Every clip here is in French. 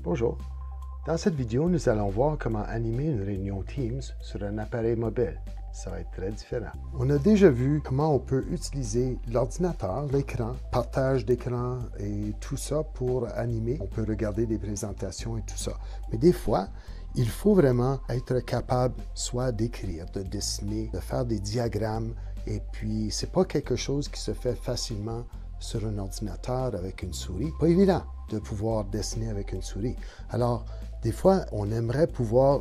Bonjour. Dans cette vidéo, nous allons voir comment animer une réunion Teams sur un appareil mobile. Ça va être très différent. On a déjà vu comment on peut utiliser l'ordinateur, l'écran, partage d'écran et tout ça pour animer. On peut regarder des présentations et tout ça. Mais des fois, il faut vraiment être capable soit d'écrire, de dessiner, de faire des diagrammes. Et puis, c'est pas quelque chose qui se fait facilement sur un ordinateur avec une souris. Pas évident de pouvoir dessiner avec une souris. Alors, des fois, on aimerait pouvoir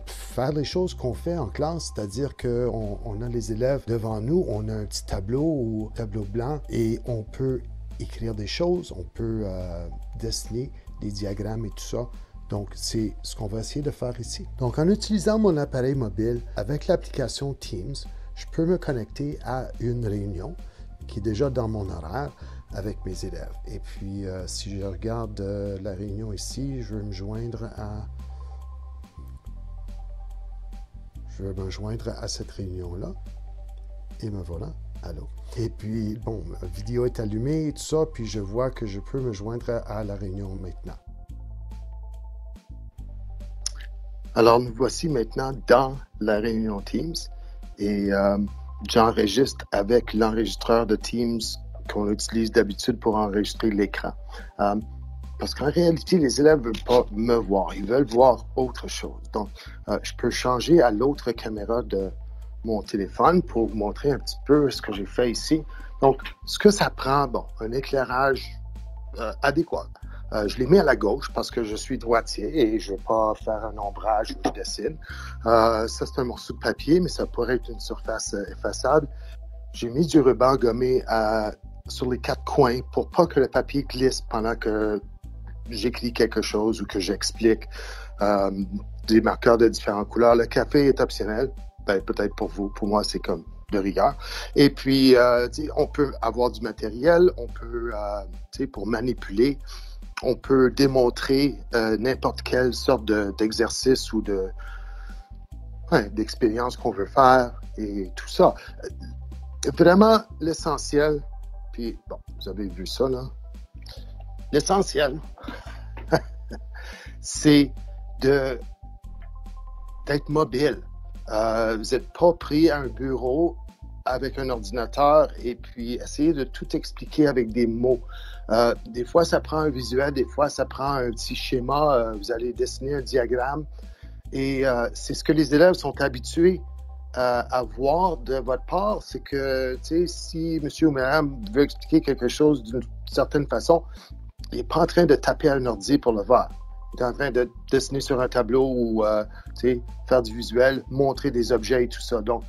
faire les choses qu'on fait en classe, c'est-à-dire qu'on a les élèves devant nous, on a un petit tableau ou tableau blanc et on peut écrire des choses, on peut dessiner des diagrammes et tout ça. Donc, c'est ce qu'on va essayer de faire ici. Donc, en utilisant mon appareil mobile avec l'application Teams, je peux me connecter à une réunion qui est déjà dans mon horaire avec mes élèves. Et puis, si je regarde la réunion ici, je vais me joindre à cette réunion-là. Et me voilà. Allô. Et puis, bon, la vidéo est allumée et tout ça, puis je vois que je peux me joindre à la réunion maintenant. Alors, nous voici maintenant dans la réunion Teams et j'enregistre avec l'enregistreur de Teams qu'on utilise d'habitude pour enregistrer l'écran. Parce qu'en réalité, les élèves ne veulent pas me voir, ils veulent voir autre chose. Donc, je peux changer à l'autre caméra de mon téléphone pour vous montrer un petit peu ce que j'ai fait ici. Donc, ce que ça prend, bon, un éclairage adéquat. Je l'ai mis à la gauche parce que je suis droitier et je ne veux pas faire un ombrage où je dessine. Ça, c'est un morceau de papier, mais ça pourrait être une surface effaçable. J'ai mis du ruban gommé sur les 4 coins pour pas que le papier glisse pendant que j'écris quelque chose ou que j'explique des marqueurs de différentes couleurs. Le café est optionnel, peut-être pour vous. Pour moi, c'est comme de rigueur. Et puis, on peut avoir du matériel, on peut, pour manipuler, on peut démontrer n'importe quelle sorte d'exercice ou d'expérience qu'on veut faire et tout ça. Vraiment, l'essentiel, puis bon, vous avez vu ça, là. L'essentiel, c'est d'être mobile. Vous n'êtes pas pris à un bureau avec un ordinateur et puis essayer de tout expliquer avec des mots. Des fois, ça prend un visuel, des fois, ça prend un petit schéma. Vous allez dessiner un diagramme et c'est ce que les élèves sont habitués à voir de votre part. C'est que, si monsieur ou madame veut expliquer quelque chose d'une certaine façon, il n'est pas en train de taper à un ordi pour le voir. Il est en train de dessiner sur un tableau ou faire du visuel, montrer des objets et tout ça. Donc,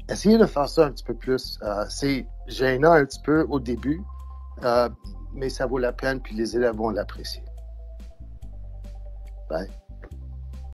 essayez de faire ça un petit peu plus. C'est gênant un petit peu au début, mais ça vaut la peine, puis les élèves vont l'apprécier. Bye.